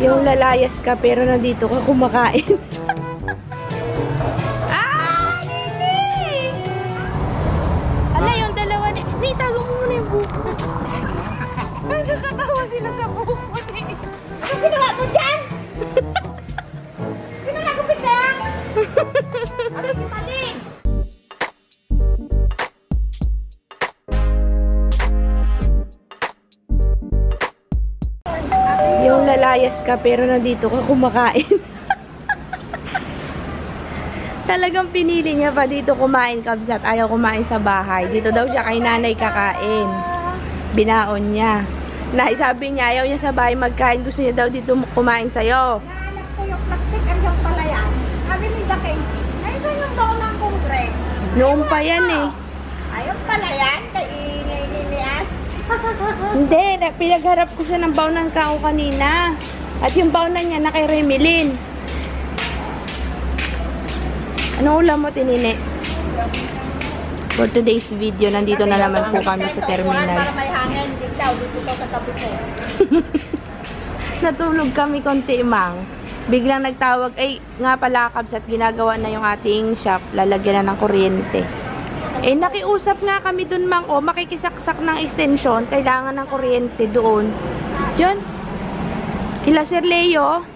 Yung lalayas ka pero nandito ka kumakain. Ah! Nini! Ano yung dalawa ni... Nini, tago mo muna yung buko. Nagkakatawa sila sa buko, Nini. Ano ginawa mo dyan? Sino nagupit na yan? Ano si Mali? Yung lalayas ka pero nandito ka kumakain. Talagang pinili niya pa dito kumain, kabsat. Ayaw kumain sa bahay. Dito daw siya kay nanay kakain. Binaon niya. Sabi niya, ayaw niya sa bahay magkain. Gusto niya daw dito kumain sa'yo. Naanak ko yung plastic, andyan pala yan. Sabi ni Daking, ayun yung baon ng kongre. Noon pa yan eh. Ayun pala yan, kay Ninias. Hindi, pinagharap ko siya ng baunan kao kanina. At yung baunan niya na kay Remilin. Ano ulam mo, Tinine? For today's video, nandito na naman po kami sa terminal. Para may hangin, hindi daw. Gusto ko sa tabi ko. Natulog kami konti, Mang. Biglang nagtawag, ay nga pala, kabsat, ginagawa na yung ating shop. Lalagyan na ng kuryente. Eh, nakiusap nga kami dun, Mang. O, makikisaksak ng extension. Kailangan ng kuryente doon. Diyan. Kila Sir Leo.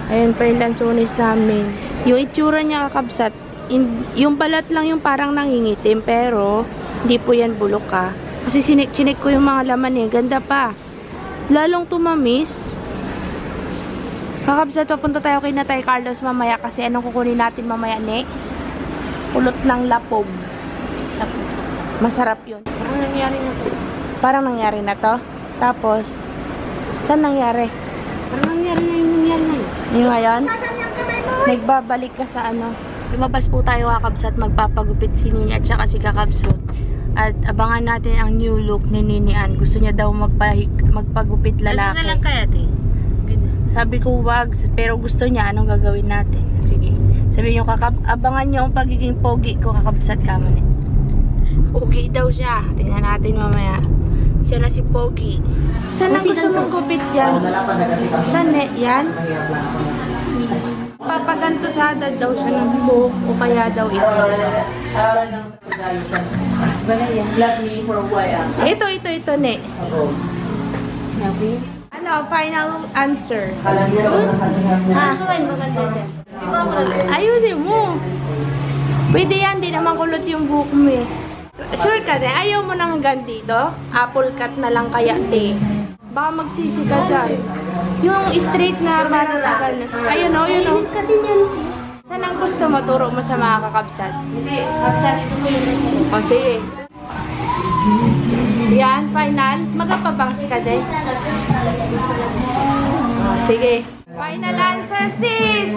Ayun pa yung lansones namin. Yung itsura niya, kakabsat. Yung balat lang yung parang nangingitim. Pero, hindi po yan bulok ka. Kasi chinik ko yung mga laman eh. Ganda pa. Lalong tumamis. Kakabsat, papunta tayo kay Natay Carlos mamaya. Kasi anong kukunin natin mamaya, ne? Kulot ng lapog. Masarap yun. Parang nangyari na to. Parang nangyari na to. Tapos, saan nangyari? Parang nangyari na yung nangyari na yun. Yung ngayon? Nagbabalik ka sa ano. Lumabas po tayo, kakabsat. Magpapagupit si Nini at saka si Kakabsot. At abangan natin ang new look ni Nini Ann. Gusto niya daw magpagupit lalaki. Ano na lang kaya, te? Sabi ko wag, pero gusto niya. Anong gagawin natin? Sige. Sabi niyo, abangan niyo ang pagiging pogi ko, kakabsat ka mo. Pogi daw siya. Tingnan natin mamaya. Siya na si Pogi. Saan ang gusto mong gupit dyan? Saan yan? Papagantosada daw siya ng buhok o kaya daw ito. Ito, ne. Ano, final answer. Ha? Ayusin mo. Pwede yan, di naman kulot yung buhok mo eh. Sure ka din, ayaw mo nang ganito? Apple cut na lang kaya, te. Baka magsisi ka dyan. Yung straight na rata ayun o, yun o. Saan ang gusto mo? Turo mo sa mga kakabsat? Hindi, kabsat, ito po yung gusto ko. O, sige. Yan, final. Magapabangs ka din. O, sige. Final answer, sis!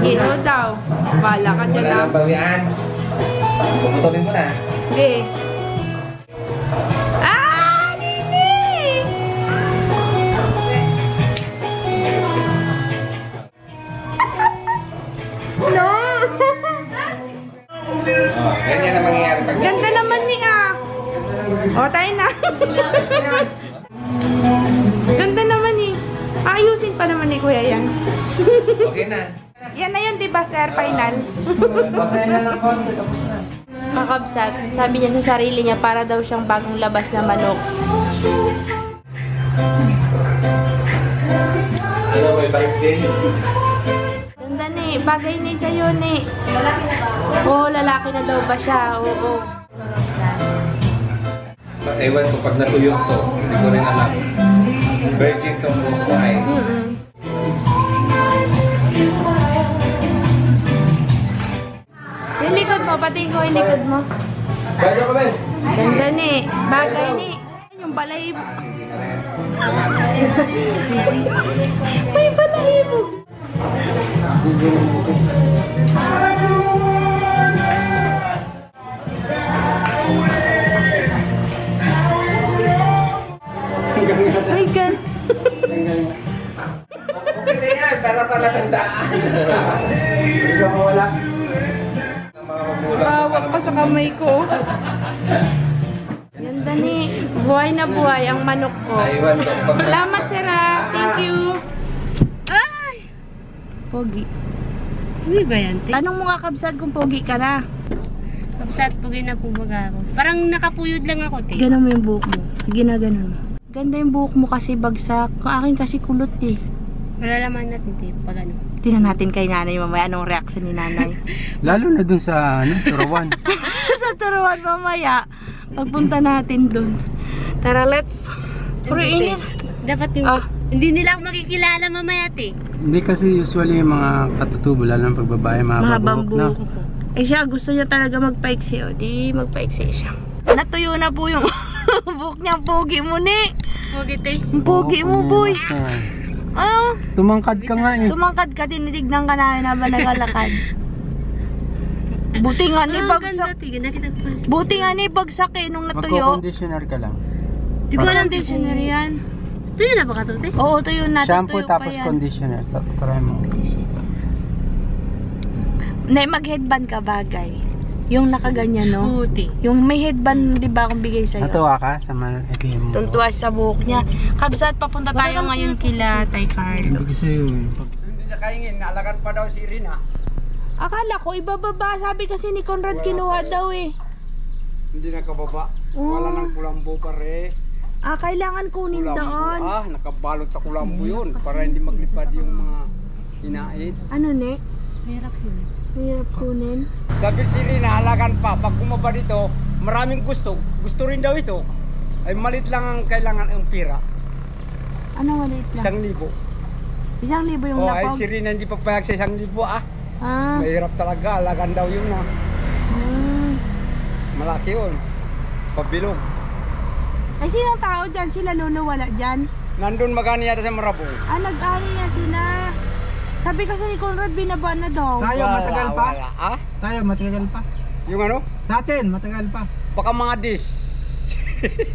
Gino daw. Bala ka dyan daw. Wala lang bawian. Puputulin mo na. Okay. Ah! Nini! No! Oh, ganyan na mangyayari pag... Ganda naman ni O, tayo na. Ganda naman ni. Ayusin pa naman ni Kuya yan. Okay na. Yan na yun, diba, sir? Final. Masaya na lang konti, tapos na. Kakabsat, sabi niya sa sarili niya para daw siyang bagong labas na manok. Ano, may vice din? Ganda ni, bagay ni sa'yo ni. Oo, lalaki na daw ba siya? Oo. Ewan ko, pag natuyok to, hindi ko rin alam. Virgin tong buko ay. Yung likod mo, patingin ko yung likod mo. Gano'n ka ba? Ganda ni, bagay ni. Yung balahibo. May balahibo. My God. Okay na yan, para pala tandaan. Hindi ako wala. Bawak pa sa kamay ko. Buhay na buhay ang manok ko. Naiwan ko. Salamat, sir. Thank you. Ay! Pogi. Hindi ba yan, te? Tanong mo nga, kabsat, kung pogi ka na. Kapsat po na po baga ako. Parang nakapuyod lang ako, te. Ganon mo yung buhok mo. Ginaganon mo. Ganda yung buhok mo kasi bagsak. Kung akin kasi kulot eh. Malalaman natin, te, pag ano. Tingnan natin kay nanay mamaya anong reaction ni nanay. Lalo na dun sa Turawan. Sa turuan mamaya. Pagpunta natin dun. Tara, let's. Pero Hindi, te. init. Dapat yung... Hindi nila ako makikilala mamaya, te. Hindi kasi usually yung mga katutubo, lalo ng pagbabae, Mahabang buhok na. buhok. Eh siya, gusto niya talaga magpaiksi. O, di magpaiksi siya. Natuyo na po yung buhok niya. Pogi mo ni. Pogi, te. Ang pogi mo, boy. Ah, Tumangkad ka nga eh. tumangkad ka, tinitignan ka namin habang naglalakad. Buti nga ni Ang ganda, bagsak. te. Nakita ko kasi. Buti nga ni bagsak eh nung natuyo. Magko-conditioner ka lang. Di ko alam, te. Dictionary yan. Tuyo na ba ka to, te? Oo, tuyo natin. Shampoo Tuyo pa tapos yan. conditioner. Try mo. Nay, mag-headband ka bagay. Yung nakaganyan, no? Oo, te. Yung may headband, di ba, akong bigay sa'yo? Natuwa ka sa malaki mo. Tuntua sa buhok niya. Kabsat, papunta tayo ngayon kila Tay Hindi Carlos. kasi yun. Hindi na kaingin, naalagan pa daw si Rina. Akala ko, ibababa. Sabi kasi ni Conrad, kinuha daw eh. Hindi na kababa. Oh. Wala nang kulambo pare. Ah, kailangan kunin Kulambo. doon. Nakabalot sa kulambo yun para hindi maglipad yung mga hinaid. Ano, ne? Hirap yun. Mahirap kunin. Sabi si Rina, alagan pa. Pag bumaba dito, maraming gusto. Gusto rin daw ito. Ay malit lang ang kailangan ang pira. Ano maliit lang? 1,000. 1,000 yung Oh, ay lapog? si Rina hindi pa payag sa 1,000 Ah. Mahirap talaga. Alagan daw yun na. Hmm. Malaki yun. Pabilog. Ay, sinong tao dyan? Sila lolo wala dyan? Nandun magani yata sa Marabong. Ah, nag-ani na sila. Sabi kasi ni Conrad, binaba na daw. Tayo matagal pa? Wala. Ah? Tayo matagal pa. Yung ano? Sa atin matagal pa. Baka mga dis.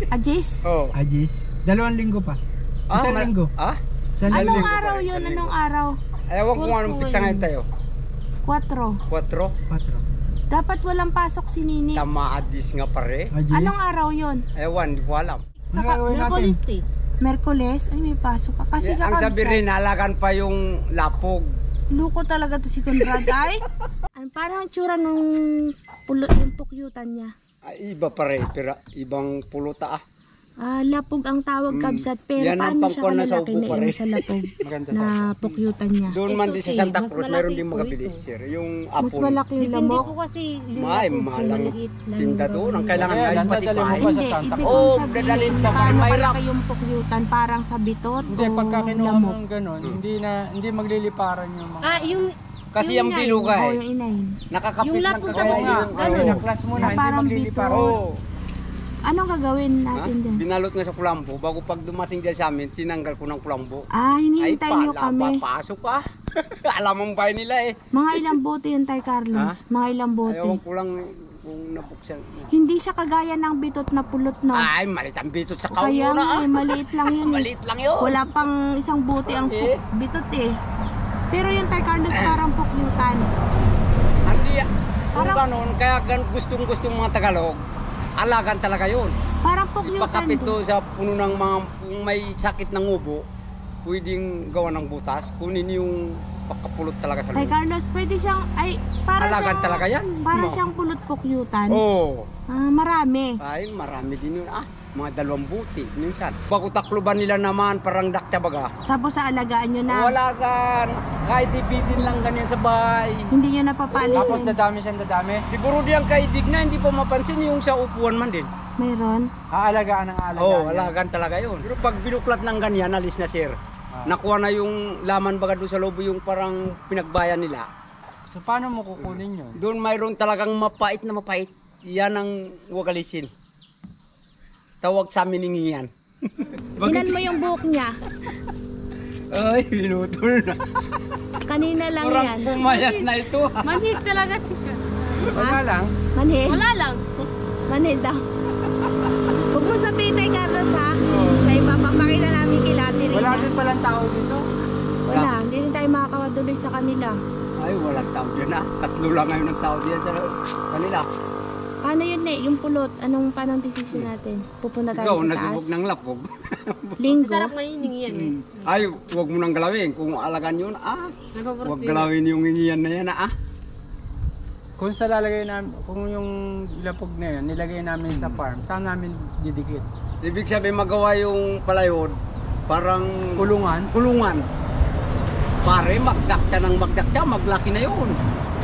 Ajis? Oh. Ajis. 2 linggo pa. Isang linggo. Ah? Isang Anong linggo. araw yun? Anong araw? Ewan ko kung anong pizza ngayon tayo. 4. 4. 4. Dapat walang pasok si Nini. Tama adis nga pare. Ajis. Anong araw yun? Ewan, di ko alam. Ano gagawin natin? Merkulis, te. Merkules? Ay, may pasok ka. Kasi Ang sabi kakabsat. rin, nalagan pa yung lapog. Luko talaga to si Conrad. Ay, parang tsura nung pulot yung pukyutan niya. Ay, iba pare, pero ibang puluta ah. Ah, lapog ang tawag kabsat. Pero Yan ang paano siya pangkuhan na sa kalalaki upo, na pare. yung sa lapog Maganda na pukyutan niya? Doon man din sa Ito, Santa mas Cruz, malaki mayroon din po makabili, ito. sir. Yung Mas apple. malaki yung Depende lamok. po kasi yung May lapog, malang maliit lang tinda yung doon. Ang gawin. kailangan Kaya, ay dadalhin mo patipahin. pa sa Hindi, Santa ibig Cruz. kong Oh, dadalhin sabihin, pa, paano mahirap. malaki yung pukyutan? Parang sa bitot Hindi, o pagka kinuha mo lamok? ng ganun, hindi magliliparan yung mga... Ah, yung... Kasi yung yung inay. biluga Oo, eh. yung inahin. Nakakapit Yung lang lapog kagaya tapos yung nga, Ano? ano. Naklas mo Na na, hindi parang magliliparan. bito. Oo. Anong gagawin Ha? natin dyan? Binalot nga sa kulambo. Bago pag dumating dyan sa amin, tinanggal ko ng kulambo. Ah, Ay, hinihintay niyo kami. papasok pa. Alam ang bahay nila eh. Mga ilang bote yun, Tay Carlos? Mga ilang bote? Ayaw ko lang kung nabuksan. Hindi siya kagaya ng bitot na pulot, no? Ay, malit ang bitot sa Kaya kauno nga na eh, maliit lang yun eh. Maliit lang yun. Wala pang isang bote ang Eh. bitot eh. Pero yung Tay Carlos parang pukyutan. Hindi, kung Parang- ganon, kaya gustong-gustong mga Tagalog, alagan talaga yun. Parang pukyutan. Ipakapit to sa puno ng mga, kung may sakit ng ubo, pwedeng gawa ng butas, kunin yung pagkapulot talaga sa Tay loob. Carlos, pwede siyang, ay, para Alagan siyang, talaga yan. para No. siyang pulot pukyutan. Oo. Ah, marami. Ay, marami din yun. Mga 2 buti minsan. Bago takluban nila naman, parang dakta baga. Tapos sa alagaan nyo na, Wala gan. Kahit ibitin lang ganyan sa bahay. hindi nyo napapaalisin. Tapos dadami siyang dadami. Siguro diyan kaidig na, hindi pa mapansin yung sa upuan man din. Mayroon. Aalagaan ng aalagaan. Oo, yan. alagan talaga yun. Pero pag binuklat ng ganyan, alis na sir. Nakuha na yung laman baga doon sa lobo, yung parang pinagbayan nila. So paano mo kukunin yun? Doon mayroon talagang mapait na mapait. Yan ang wagalisin. Tawag sa amin ng iyan. Tingnan mo yung buhok niya. Ay, binutol na. Kanina lang Parang yan. pumayat na ito. Manhid talaga siya. Wala lang. Manhid? Wala lang. Manhid daw. Huwag mo sabihin, Tay Carlos, ha? Tay, papapakita namin kila Ate Rina. Wala din palang tao dito. Wala, hindi rin tayo makakawaduloy sa kanila. Ay, walang tao dyan ah. 3 lang ngayon ng tao dyan sa kanila. Paano Paano yun yung pulot? Paano decision natin? Pupunta Ikaw, tayo sa taas? nasubok ng lapog. Linggo? Masarap ngayon yung yan eh. Ay, huwag mo nang galawin. Kung alagan yun, Napaparot huwag din. galawin yung iniyan na yan, Kung sa lalagay namin, kung yung lapog na yun, nilagay namin sa farm, saan namin didikit? Ibig sabihin magawa yung palayod, parang Kulungan? kulungan. Pare, magdakta ng magdakta, maglaki na yun.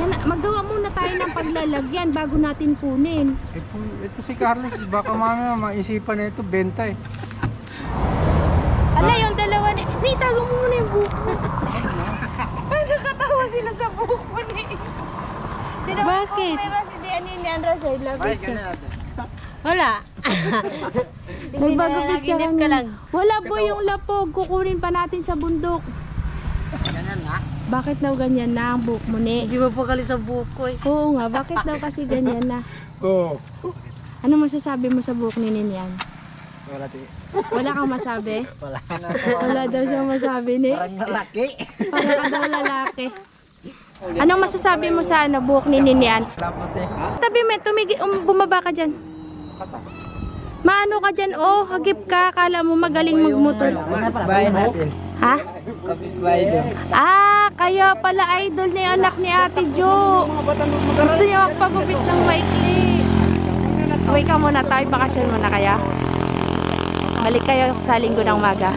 Yan, magawa muna tayo ng paglalagyan bago natin kunin. Ito si Carlos, baka mamaya maisipan na ito, benta eh. Ano yung dalawa ni... Itago mo muna yung buko. Nakakatawa sila sa buko ni... Bakit? Wala. Nagbagupit siya Naginip ka lang. Wala po yung lapog. Kukunin pa natin sa bundok. Bakit daw ganyan na ang buhok mo ni? Hindi mo pa kali sa buko eh. Oo nga, bakit daw kasi ganyan na? Oo. Ano masasabi mo sa buhok ni Ninian? Wala ti. Wala kang masabi? Wala. Wala daw siyang masabi ni? Parang lalaki. Parang ka daw lalaki. Anong masasabi mo sa buhok ni Ninian? Lapot eh. Tabi mo, bumaba ka dyan. Maano ka dyan? Oh, hagip ka. Kala mo magaling magmotor. Bayan natin. Ha? Kapitbahay doon. Kaya pala idol na yung anak ni Ate Jo. Gusto niya magpagupit ng maikli. Uwi ka muna tayo, bakasyon muna kaya. Balik kayo sa linggo ng maga.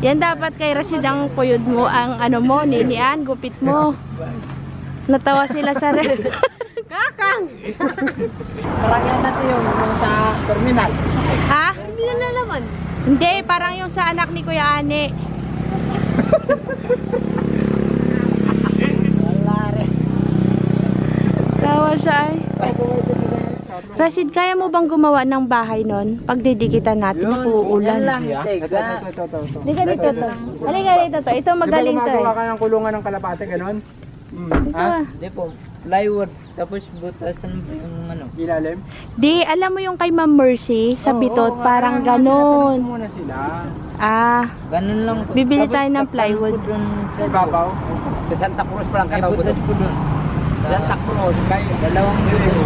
Yan dapat kay Rasid ang puyod mo, ang mo, Ninian, gupit mo. Natawa sila sa Kakang! Parang yan natin yung sa terminal. Ha? Hindi na naman. Hindi, parang yung sa anak ni Kuya Ane. Tawa siya ay. Rasid, kaya mo bang gumawa ng bahay nun? Pagdidikitan natin, nakuulan. Hindi ka dito to. Halika dito to. Ito magaling to eh. Gumagawa ka ng kulungan ng kalapate, ganon? Ito ah. Hindi po. Plywood. Tapos butas yung ano. Ilalim? Di, alam mo yung kay Ma'am Mercy sa Bitot, parang Kaya ganon. muna sila. Ganun lang. Bibili tayo ng plywood. Sa ibabaw. Sa Santa Cruz pa lang May butas po dun. Santa Cruz. Dalawang euro.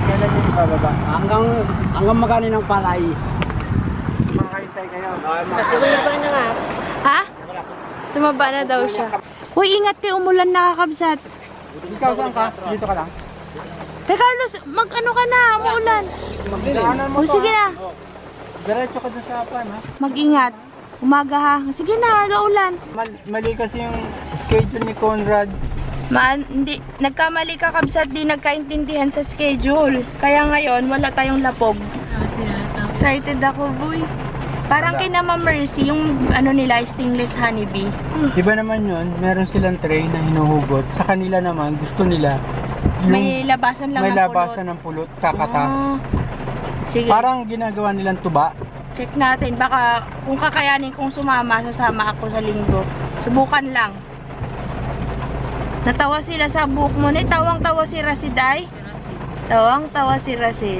Kailan yung ibababa? Hanggang magani ng palay. Makahintay kayo. Tumaba na nga. Ha? Tumaba na daw siya. Hoy, ingat kayo, umulan nakakabsat. Ikaw saan ka? Dito ka lang? Kay Carlos, mag-ano ka na, umulan. Daanan mo O, sige na. Diretso ka dun sa pan, ha? Mag-ingat. Umaga ha. Sige na, gaulan. Mali kasi yung schedule ni Conrad. Hindi, nagkamali ka kabsat, di nagkaintindihan sa schedule. Kaya ngayon, wala tayong lapog. Excited ako, boy. Parang kay Ma'am Mercy, yung nila, stainless honeybee. Iba naman yun, meron silang tray na hinuhugot. Sa kanila naman, gusto nila yung May labasan lang may ng labasan ng pulot, kakatas. Ah. Sige, Parang ginagawa nilang tuba. check natin. Baka kung kakayanin kong sumama, sasama ako sa linggo. Subukan lang. Natawa sila sa buhok mo. Tawang-tawa si Rasid ay. Tawang-tawa si Rasid.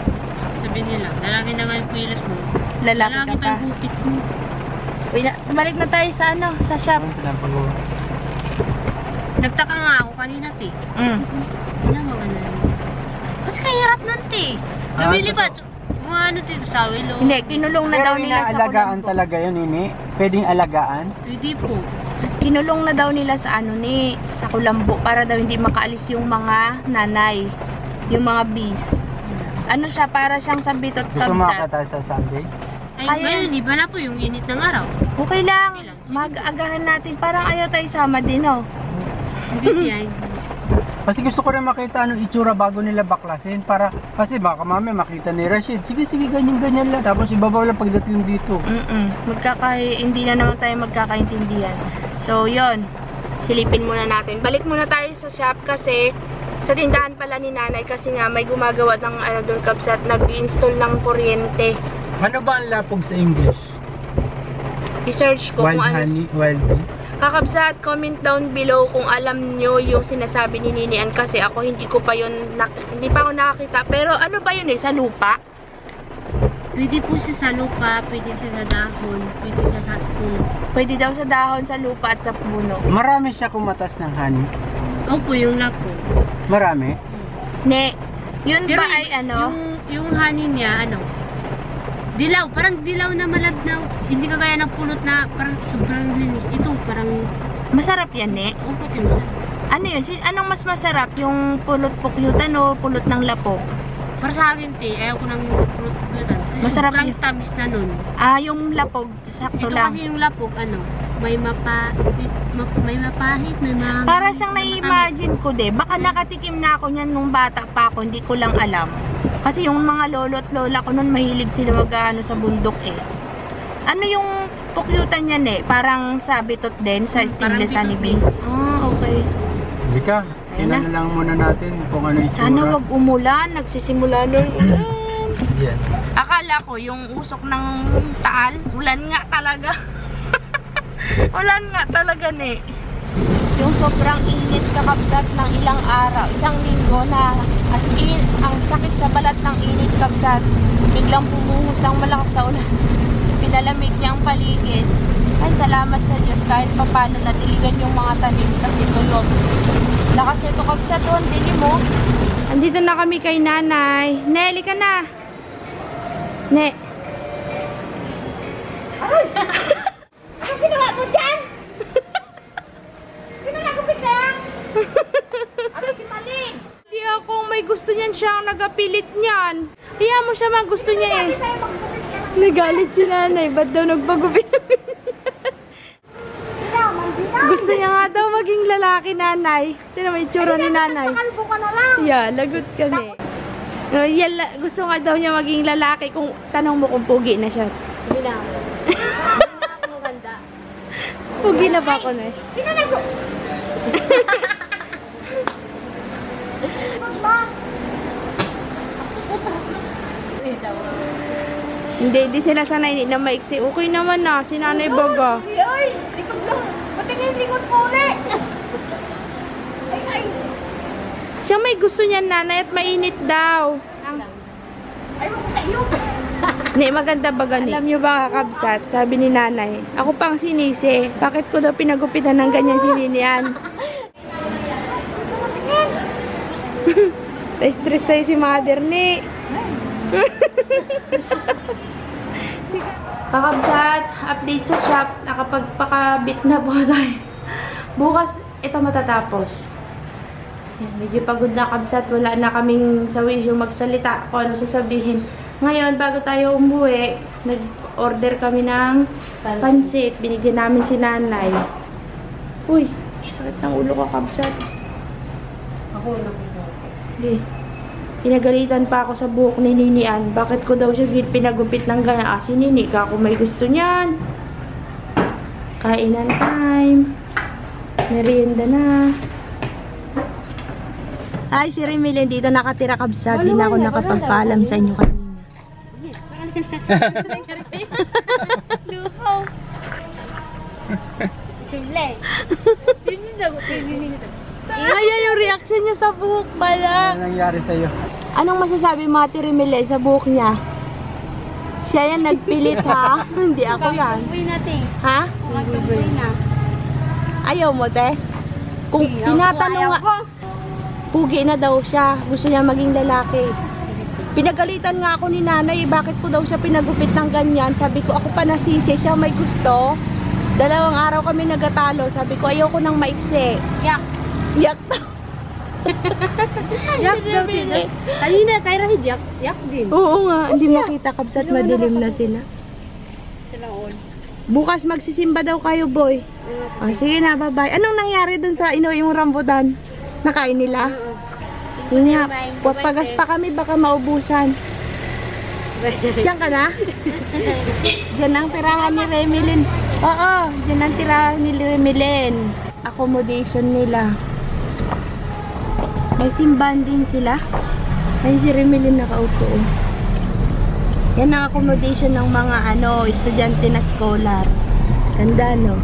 Sabi nila, lalaki na nga yung kilos mo. Lalaki Lalaki ka pa pa. yung bukit mo. Balik na tayo sa sa shop. Nagtaka nga ako kanina, te. Nagawa na yun. Kasi kahirap nun, te. Lumilipad. Mga ano, te, sa willow. Hindi, kinulong na daw nila sa inaalagaan kulambo. talaga yun, ini. Pwedeng alagaan. Hindi po. Kinulong na daw nila sa sa kulambo para daw hindi makaalis yung mga nanay. Yung mga bees. Ano siya, para siyang sa Bitot Gusto mo kabsat. makata sa Sunday? Ay, Ayun. ngayon, iba na po yung init ng araw. Okay lang. Mag-agahan natin. Parang ayaw tayo sama din, oh. Hindi yan. Kasi gusto ko rin makita anong itsura bago nila baklasin. Kasi baka mamaya makita ni Rashid. Sige, ganyan-ganyan lang. Tapos ibabaw lang pagdating dito. Hindi na naman tayo magkakaintindihan. So, yon. Silipin muna natin. Balik muna tayo sa shop kasi sa tindahan pala ni nanay kasi nga may gumagawa ng doon kabsat, nag-install ng kuryente. Ano ba ang lapog sa English? I-search ko Wild kung ano. honey, wild bee? Kakabsat, comment down below kung alam nyo yung sinasabi ni Ninian kasi ako hindi pa ako nakakita. Pero ano ba yun sa lupa? Pwede po siya sa lupa, pwede siya sa dahon, pwede siya sa puno. Pwede daw sa dahon, sa lupa at sa puno. Marami siya kumatas ng honey. Opo, yung lapog. Marami? Ne, yun Pero ba ay ano? Yung honey niya, ano, dilaw, parang dilaw na malabnaw. Hindi kagaya ng pulot na parang sobrang linis. Ito, parang, Masarap yan, ne? puti masarap. Ano yun? Anong mas masarap? Yung pulot pukyutan o pulot ng lapok? Para sa akin, ayaw ko ng pulot pukyutan. Kasi Masarap sobrang yun. tamis na nun. Ah, yung lapog, sakto Ito lang. kasi yung lapog, ano, may mapahit, may mga... Para siyang nai-imagine ko de, baka nakatikim na ako niyan nung bata pa ako, hindi ko lang alam. Kasi yung mga lolo at lola ko nun, mahilig sila mag-ano sa bundok eh. Ano yung pukyutan niyan eh? Parang sa bitot din, sa stainless Parang honey bitot bee. Ah, okay. Halika, Ayun na. tingnan na lang muna natin kung ano yung itsura. Sana wag umulan, nagsisimula nung ulan. Yan. Akala ko yung usok ng taal, ulan nga talaga. Ulan nga talaga ne. Yung sobrang init kakabsat ng ilang araw, isang linggo na as in, ang sakit sa balat ng init kabsat. Biglang bumuhos ang malakas sa ulan. Pinalamig niya ang paligid. Ay, salamat sa Diyos kahit papano nadiligan yung mga tanim kasi tulog. Lakas ito kabsat doon, dili mo. Andito na kami kay nanay. Nelly ka na. Ne. Ano ginawa mo dyan? Sino nagupit ka? Ano si Maling? Hindi ako may gusto niyan siya ang nagapilit niyan. Kaya mo siya mag gusto niya eh. Sa'yo magupit ka ng Nagalit si nanay. Ba't daw nagpagupit? sinaman, dinay. Gusto niya nga daw maging lalaki nanay. Tignan mo yung tsura ni nanay. Pakalbo ka na lang. Yeah, lagot ka na eh. Gusto nga daw niya maging lalaki kung tanong mo kung pugi na siya. Hindi na ako. Maganda. Pugi na ba ako na eh? Sino nagupit? Hindi sila sanay na maiksi. Okay naman na, si nanay baga. Ay, likod lang. Patingin yung likod mo ulit. Ay. Siya may gusto niya nanay at mainit daw. Ayaw ko sa iyo. Hindi, maganda ba gani? Alam niyo ba kakabsat, sabi ni nanay, ako pang sinisi, bakit ko daw pinagupitan ng ganyan si Ninian? Na-stress tayo si mother ni. Kakabsat, update sa shop, nakapagpakabit na po tayo. Bukas, ito matatapos. Yan, medyo pagod na kabsat, wala na kaming sa wisyo magsalita kung ano sasabihin. Ngayon, bago tayo umuwi, nag-order kami ng pansit. Binigyan namin si nanay. Uy, sakit ng ulo ko, kabsat. Ako na po. Hindi. Pinagalitan pa ako sa buhok ni Ninian. Bakit ko daw siya pinagupit ng ganyan? Ah, si Nini ka kung may gusto niyan. Kainan time. Merienda na. Ay, si Remilin dito nakatira kabsat. Di na ako nakapagpaalam sa inyo kanina. Luhaw. Simple. Simple daw. Ayan yung reaction niya sa buhok pala. Ano nangyari sa'yo? Anong masasabi mo Ate Remilin sa buhok niya? Siya yan nagpilit ha? Hindi ako yan. Uy natin. Ha? Magkampoy na. Ayaw mo te? Kung tinatanong nga, pugi na daw siya. Gusto niya maging lalaki. Pinagalitan nga ako ni nanay, bakit ko daw siya pinagupit ng ganyan. Sabi ko, ako pa nasisi, siya may gusto. 2 araw kami nagatalo. Sabi ko, ayoko nang maiksi. Yak. Yak daw. Yak daw din. Kanina kay Rahid yak din. Oo nga, hindi makita kabsat, madilim na sila. Sila all. Bukas magsisimba daw kayo, boy. Ah, sige na, bye-bye. Anong nangyari dun sa yung rambutan? Nakain nila? Yun nga, papagas pa kami, baka maubusan. Diyan ka na? Diyan ang tirahan ni Remilin. Oo, diyan ang tirahan ni Remilin. Accommodation nila. May simbahan din sila. Ay, si Remilin nakaupo. Yan ang accommodation ng mga estudyante na scholar. Ganda, no?